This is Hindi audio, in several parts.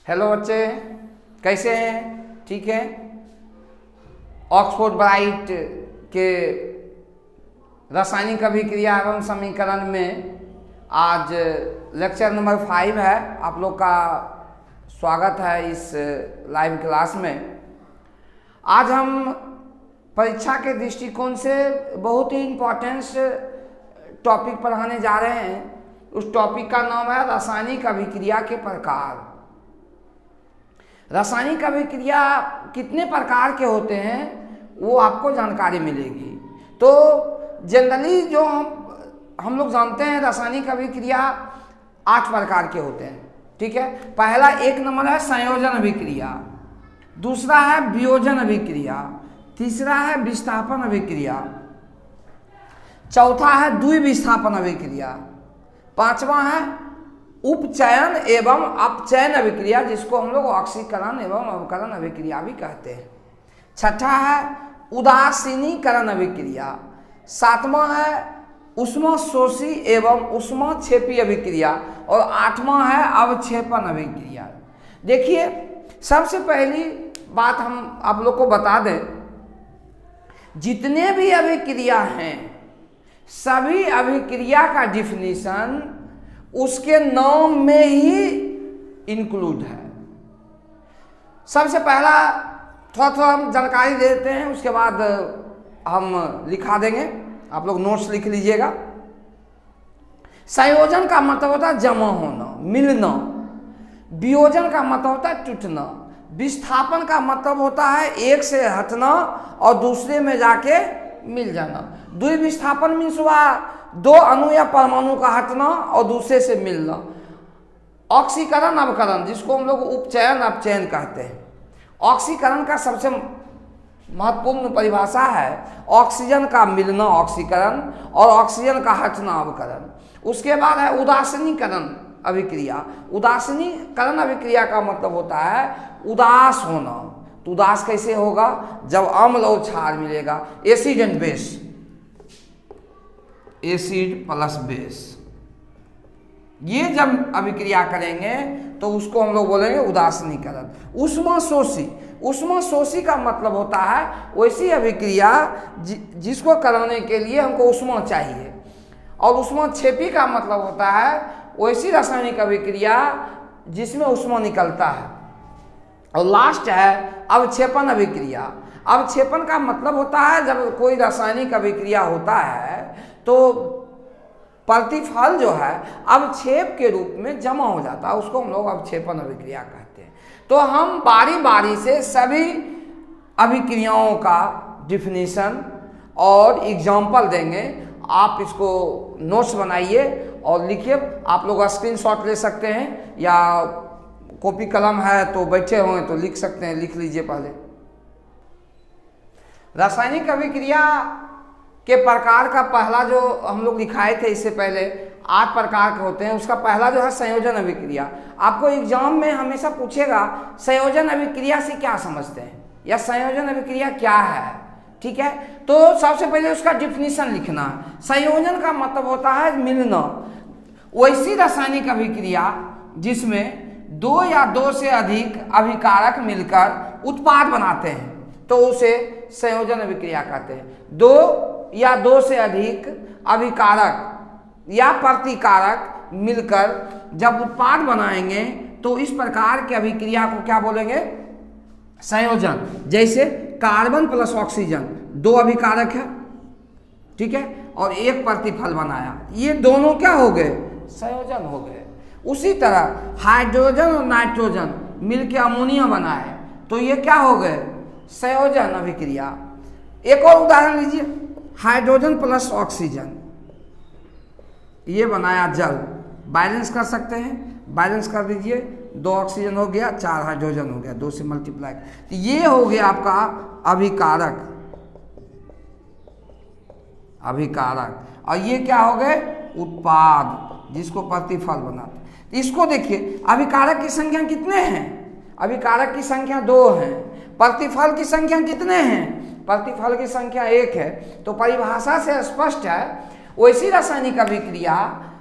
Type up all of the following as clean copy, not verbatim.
हेलो बच्चे, कैसे हैं? ठीक है। ऑक्सफोर्ड ब्राइट के रासायनिक अभिक्रिया एवं समीकरण में आज लेक्चर नंबर 5 है। आप लोग का स्वागत है इस लाइव क्लास में। आज हम परीक्षा के दृष्टिकोण से बहुत ही इम्पोर्टेंट टॉपिक पढ़ाने जा रहे हैं। उस टॉपिक का नाम है रासायनिक अभिक्रिया के प्रकार। रासायनिक अभिक्रिया कितने प्रकार के होते हैं वो आपको जानकारी मिलेगी। तो जनरली जो हम लोग जानते हैं रासायनिक अभिक्रिया 8 प्रकार के होते हैं। ठीक है। पहला 1 नंबर है संयोजन अभिक्रिया, दूसरा है वियोजन अभिक्रिया, तीसरा है विस्थापन अभिक्रिया, चौथा है द्विविस्थापन अभिक्रिया, पांचवा है उपचयन एवं अपचयन अभिक्रिया जिसको हम लोग ऑक्सीकरण एवं अवकरण अभिक्रिया भी कहते हैं, छठा है उदासीनीकरण अभिक्रिया, सातवां है ऊष्मशोषी एवं ऊष्मक्षेपी अभिक्रिया और आठवां है अवक्षेपण अभिक्रिया। देखिए, सबसे पहली बात हम आप लोग को बता दें, जितने भी अभिक्रिया हैं सभी अभिक्रिया का डिफिनीशन उसके नाम में ही इंक्लूड है। सबसे पहला थोड़ा हम जानकारी देते हैं, उसके बाद हम लिखा देंगे, आप लोग नोट्स लिख लीजिएगा। संयोजन का मतलब होता है जमा होना, मिलना। वियोजन का मतलब होता है टूटना। विस्थापन का मतलब होता है एक से हटना और दूसरे में जाके मिल जाना। द्विविस्थापन मीन्स हुआ 2 अणु या परमाणु का हटना और दूसरे से मिलना। ऑक्सीकरण अवकरण जिसको हम लोग उपचयन अपचयन कहते हैं। ऑक्सीकरण का सबसे महत्वपूर्ण परिभाषा है ऑक्सीजन का मिलना ऑक्सीकरण और ऑक्सीजन का हटना अवकरण। उसके बाद है उदासीनीकरण अभिक्रिया। उदासीनीकरण अभिक्रिया का मतलब होता है उदास होना। तो उदास कैसे होगा? जब अम्ल और क्षार मिलेगा, acid and base, acid plus base, ये जब अभिक्रिया करेंगे तो उसको हम लोग बोलेंगे उदासीनीकरण। ऊष्मशोषी, ऊष्मशोषी का मतलब होता है वैसी अभिक्रिया जिसको कराने के लिए हमको ऊष्मा चाहिए। और ऊष्मक्षेपी का मतलब होता है वैसी रासायनिक अभिक्रिया जिसमें ऊष्मा निकलता है। और लास्ट है अवक्षेपण अभिक्रिया। अवक्षेपण का मतलब होता है जब कोई रासायनिक अभिक्रिया होता है तो प्रतिफल जो है अवक्षेप के रूप में जमा हो जाता है, उसको हम लोग अवक्षेपण अभिक्रिया कहते हैं। तो हम बारी बारी से सभी अभिक्रियाओं का डिफिनीशन और एग्जाम्पल देंगे। आप इसको नोट्स बनाइए और लिखिए। आप लोग स्क्रीनशॉट ले सकते हैं या कॉपी कलम है तो बैठे हुए तो लिख सकते हैं, लिख लीजिए पहले। रासायनिक अभिक्रिया के प्रकार का पहला जो हम लोग लिखाए थे इससे पहले 8 प्रकार के होते हैं, उसका पहला जो है संयोजन अभिक्रिया। आपको एग्जाम में हमेशा पूछेगा संयोजन अभिक्रिया से क्या समझते हैं या संयोजन अभिक्रिया क्या है। ठीक है। तो सबसे पहले उसका डिफिनीशन लिखना है। संयोजन का मतलब होता है मिलना। वैसी रासायनिक अभिक्रिया जिसमें 2 या 2 से अधिक अभिकारक मिलकर उत्पाद बनाते हैं तो उसे संयोजन अभिक्रिया कहते हैं। 2 या 2 से अधिक अभिकारक या प्रतिकारक मिलकर जब उत्पाद बनाएंगे तो इस प्रकार की अभिक्रिया को क्या बोलेंगे? संयोजन। जैसे कार्बन प्लस ऑक्सीजन 2 अभिकारक है, ठीक है, और 1 प्रतिफल बनाया, ये दोनों क्या हो गए? संयोजन हो गए। उसी तरह हाइड्रोजन और नाइट्रोजन मिलकर अमोनिया बनाए तो ये क्या हो गए? संयोजन अभिक्रिया। एक और उदाहरण लीजिए, हाइड्रोजन प्लस ऑक्सीजन, ये बनाया जल। बैलेंस कर सकते हैं, बैलेंस कर दीजिए। 2 ऑक्सीजन हो गया, 4 हाइड्रोजन हो गया, 2 से मल्टीप्लाई, तो ये हो गया आपका अभिकारक। अभिकारक। और ये क्या हो गए? उत्पाद जिसको प्रतिफल बनाते। इसको देखिए, अभिकारक की संख्या कितने हैं? अभिकारक की संख्या 2 है। प्रतिफल की संख्या कितने हैं? प्रतिफल की संख्या 1 है। तो परिभाषा से स्पष्ट है वैसी रासायनिक अभिक्रिया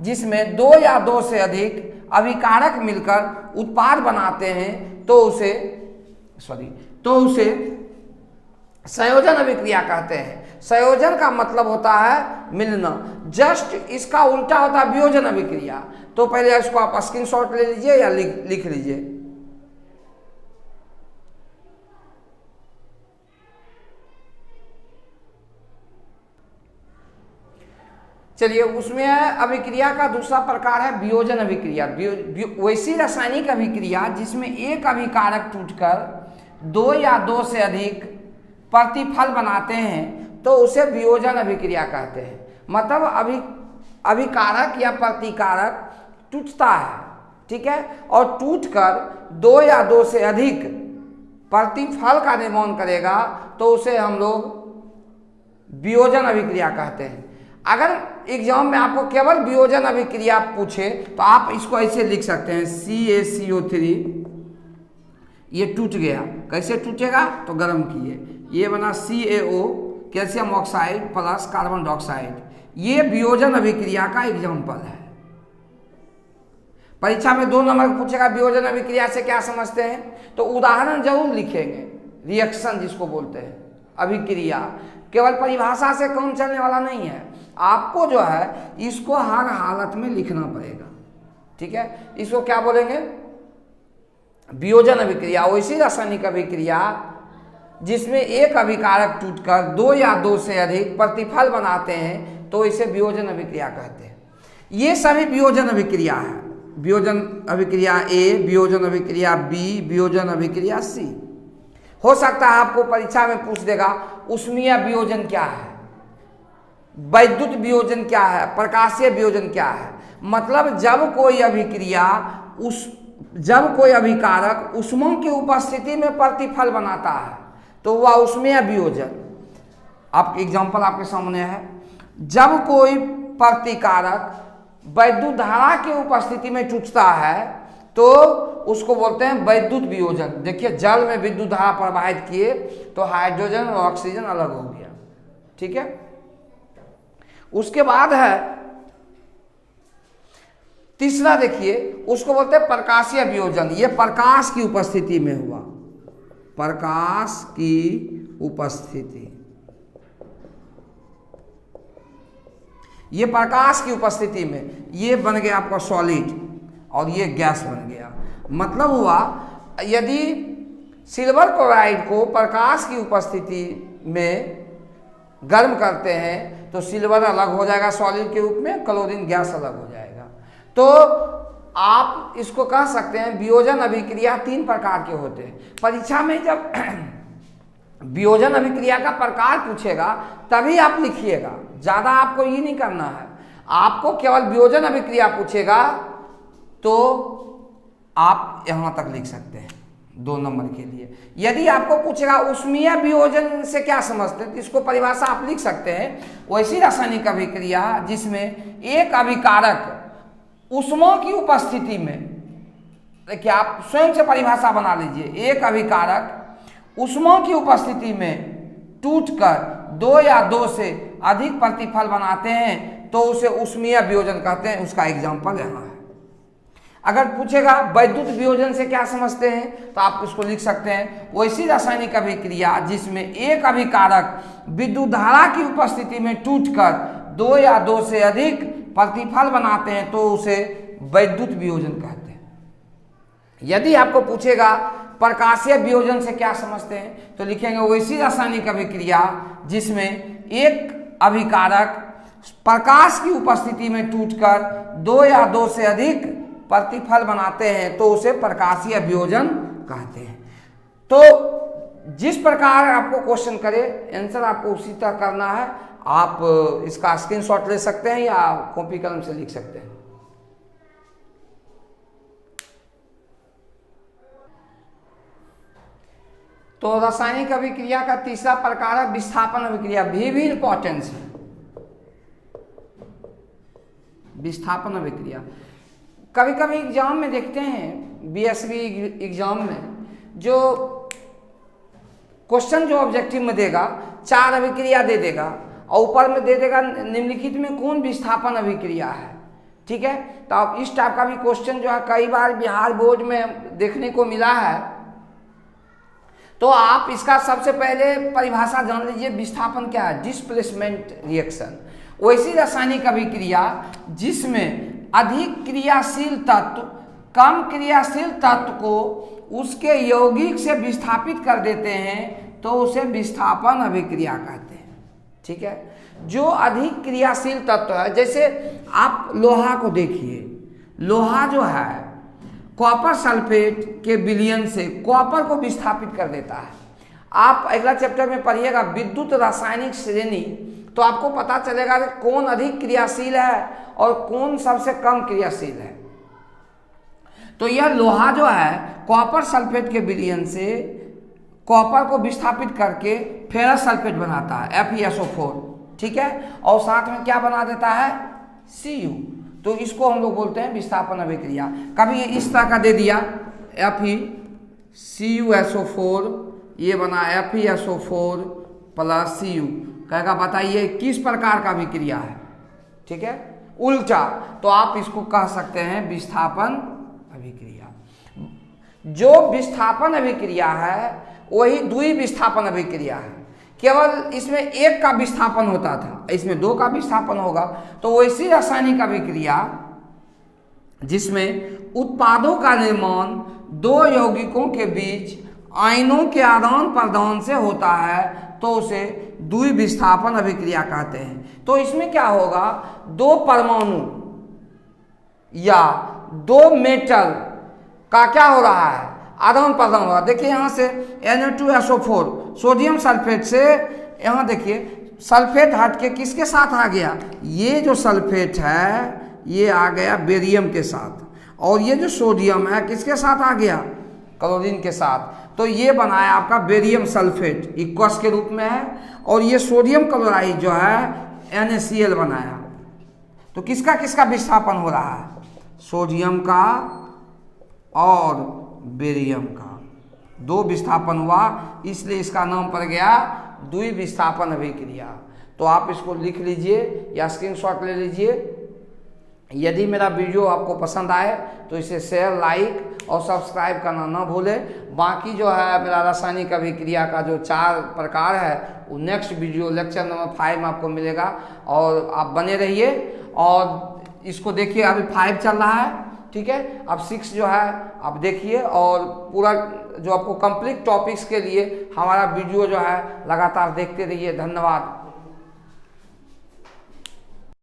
जिसमें 2 या 2 से अधिक अभिकारक मिलकर उत्पाद बनाते हैं तो उसे संयोजन अभिक्रिया कहते हैं। संयोजन का मतलब होता है मिलना, जस्ट इसका उल्टा होता है वियोजन अभिक्रिया। तो पहले इसको आप स्क्रीनशॉट ले लीजिए या लिख लीजिए। चलिए, उसमें अभिक्रिया का दूसरा प्रकार है वियोजन अभिक्रिया। वैसी रासायनिक अभिक्रिया जिसमें एक अभिकारक टूटकर दो या दो से अधिक प्रतिफल बनाते हैं तो उसे वियोजन अभिक्रिया कहते हैं। मतलब अभिकारक या प्रतिकारक टूटता है, ठीक है, और टूटकर दो या दो से अधिक प्रतिफल का निर्माण करेगा तो उसे हम लोग वियोजन अभिक्रिया कहते हैं। अगर एग्जाम में आपको केवल वियोजन अभिक्रिया पूछे तो आप इसको ऐसे लिख सकते हैं, CaCO3 ये टूट गया। कैसे टूटेगा? तो गर्म किए, ये बना CaO calcium oxide plus carbon dioxide. ये वियोजन अभिक्रिया का एग्जाम्पल है। परीक्षा में 2 नंबर पूछेगा वियोजन अभिक्रिया से क्या समझते हैं, तो उदाहरण जरूर लिखेंगे। रिएक्शन जिसको बोलते हैं अभिक्रिया, केवल परिभाषा से काम चलने वाला नहीं है। आपको जो है इसको हर हालत में लिखना पड़ेगा, ठीक है। इसको क्या बोलेंगे? वियोजन अभिक्रिया वैसी रासायनिक अभिक्रिया जिसमें एक अभिकारक टूटकर दो या दो से अधिक प्रतिफल बनाते हैं तो इसे वियोजन अभिक्रिया कहते हैं। ये सभी वियोजन अभिक्रिया है। वियोजन अभिक्रिया A, वियोजन अभिक्रिया B, वियोजन अभिक्रिया C। हो सकता है आपको परीक्षा में पूछ देगा ऊष्मीय वियोजन क्या है, वैद्युत वियोजन क्या है, प्रकाशीय वियोजन क्या है। मतलब जब कोई अभिकारक ऊष्मा की उपस्थिति में प्रतिफल बनाता है तो वह ऊष्मीय वियोजन। आप एग्जांपल आपके सामने है, जब कोई प्रतिकारक वैद्युत धारा की उपस्थिति में टूटता है तो उसको बोलते हैं वैद्युत वियोजन। देखिए, जल में विद्युत धारा प्रवाहित किए तो हाइड्रोजन और ऑक्सीजन अलग हो गया, ठीक है। उसके बाद है तीसरा, देखिए उसको बोलते हैं प्रकाशीय वियोजन। ये प्रकाश की उपस्थिति में हुआ, प्रकाश की उपस्थिति, ये प्रकाश की उपस्थिति में ये बन गया आपका सॉलिड और ये गैस बन गया। मतलब हुआ यदि सिल्वर क्लोराइड को प्रकाश की उपस्थिति में गर्म करते हैं तो सिल्वर अलग हो जाएगा सॉलिड के रूप में, क्लोरीन गैस अलग हो जाएगा। तो आप इसको कह सकते हैं वियोजन अभिक्रिया 3 प्रकार के होते हैं। परीक्षा में जब वियोजन अभिक्रिया का प्रकार पूछेगा तभी आप लिखिएगा, ज़्यादा आपको ये नहीं करना है। आपको केवल वियोजन अभिक्रिया पूछेगा तो आप यहाँ तक लिख सकते हैं 2 नंबर के लिए। यदि आपको पूछेगा ऊष्मीय वियोजन से क्या समझते हैं तो इसको परिभाषा आप लिख सकते हैं, वैसी रासायनिक अभिक्रिया जिसमें एक अभिकारक ऊष्मा की उपस्थिति में, देखिए आप स्वयं से परिभाषा बना लीजिए, एक अभिकारक ऊष्मा की उपस्थिति में टूटकर दो या दो से अधिक प्रतिफल बनाते हैं तो उसे ऊष्मीय वियोजन कहते हैं। उसका एग्जाम्पल यहाँ है। अगर पूछेगा वैद्युत वियोजन से क्या समझते हैं तो आप उसको लिख सकते हैं वैसी रासायनिक अभिक्रिया जिसमें एक अभिकारक विद्युत धारा की उपस्थिति में टूटकर दो या दो से अधिक प्रतिफल बनाते हैं तो उसे वैद्युत वियोजन कहते हैं। यदि आपको पूछेगा प्रकाशीय वियोजन से क्या समझते हैं तो लिखेंगे वैसी रासायनिक अभिक्रिया जिसमें एक अभिकारक प्रकाश की उपस्थिति में टूटकर दो या दो से अधिक प्रतिफल बनाते हैं तो उसे प्रकाशीय वियोजन कहते हैं। तो जिस प्रकार आपको क्वेश्चन करे आंसर आपको उसी तरह करना है। आप इसका स्क्रीनशॉट ले सकते हैं या कॉपी कलम से लिख सकते हैं। तो रासायनिक अभिक्रिया का तीसरा प्रकार है विस्थापन अभिक्रिया। भी इंपॉर्टेंस है विस्थापन अभिक्रिया। कभी कभी एग्जाम में देखते हैं बीएसवी एग्जाम में जो क्वेश्चन जो ऑब्जेक्टिव में देगा 4 अभिक्रिया दे देगा और ऊपर में दे देगा निम्नलिखित में कौन विस्थापन अभिक्रिया है। ठीक है। तो अब इस टाइप का भी क्वेश्चन जो है कई बार बिहार बोर्ड में देखने को मिला है। तो आप इसका सबसे पहले परिभाषा जान लीजिए, विस्थापन क्या है, डिस्प्लेसमेंट रिएक्शन। वैसी रासायनिक अभिक्रिया जिसमें अधिक क्रियाशील तत्व कम क्रियाशील तत्व को उसके यौगिक से विस्थापित कर देते हैं तो उसे विस्थापन अभिक्रिया कहते हैं, ठीक है। जो अधिक क्रियाशील तत्व है, जैसे आप लोहा को देखिए, लोहा जो है कॉपर सल्फेट के विलयन से कॉपर को विस्थापित कर देता है। आप अगला चैप्टर में पढ़िएगा विद्युत रासायनिक श्रेणी, तो आपको पता चलेगा कि कौन अधिक क्रियाशील है और कौन सबसे कम क्रियाशील है। तो यह लोहा जो है कॉपर सल्फेट के विलयन से कॉपर को विस्थापित करके फेरस सल्फेट बनाता है FeSO4, ठीक है, और साथ में क्या बना देता है, Cu। तो इसको हम लोग बोलते हैं विस्थापन अभिक्रिया। कभी इस तरह का दे दिया FeCuSO4, ये बना FeSO4 प्लस Cu, कहेगा बताइए किस प्रकार का अभिक्रिया है, ठीक है, उल्टा। तो आप इसको कह सकते हैं विस्थापन अभिक्रिया। जो विस्थापन अभिक्रिया है वही द्विविस्थापन अभिक्रिया है। केवल इसमें एक का विस्थापन होता था, इसमें दो का विस्थापन होगा। तो वैसी रासायनिक अभिक्रिया जिसमें उत्पादों का निर्माण दो यौगिकों के बीच आयनों के आदान प्रदान से होता है तो उसे द्विविस्थापन अभिक्रिया कहते हैं। तो इसमें क्या होगा, दो परमाणु या दो मेटल का क्या हो रहा है, आदान प्रदान हो रहा है। देखिए यहाँ से Na2SO4 सोडियम सल्फेट से, यहाँ देखिए सल्फेट हट के किसके साथ आ गया, ये जो सल्फेट है ये आ गया बेरियम के साथ, और ये जो सोडियम है किसके साथ आ गया, क्लोरीन के साथ। तो ये बनाया आपका बेरियम सल्फेट, इक्वस के रूप में है, और ये सोडियम क्लोराइड जो है NaCl बनाया। तो किसका किसका विस्थापन हो रहा है, सोडियम का और बेरियम का, दो विस्थापन हुआ, इसलिए इसका नाम पड़ गया द्विविस्थापन अभिक्रिया। तो आप इसको लिख लीजिए या स्क्रीनशॉट ले लीजिए। यदि मेरा वीडियो आपको पसंद आए तो इसे शेयर, लाइक और सब्सक्राइब करना ना भूलें। बाकी जो है मेरा रासायनिक अभिक्रिया का जो 4 प्रकार है वो नेक्स्ट वीडियो लेक्चर नंबर 5 में आपको मिलेगा, और आप बने रहिए और इसको देखिए। अभी 5 चल रहा है, ठीक है, अब 6 जो है आप देखिए, और पूरा जो आपको कंप्लीट टॉपिक्स के लिए हमारा वीडियो जो है लगातार देखते रहिए। धन्यवाद।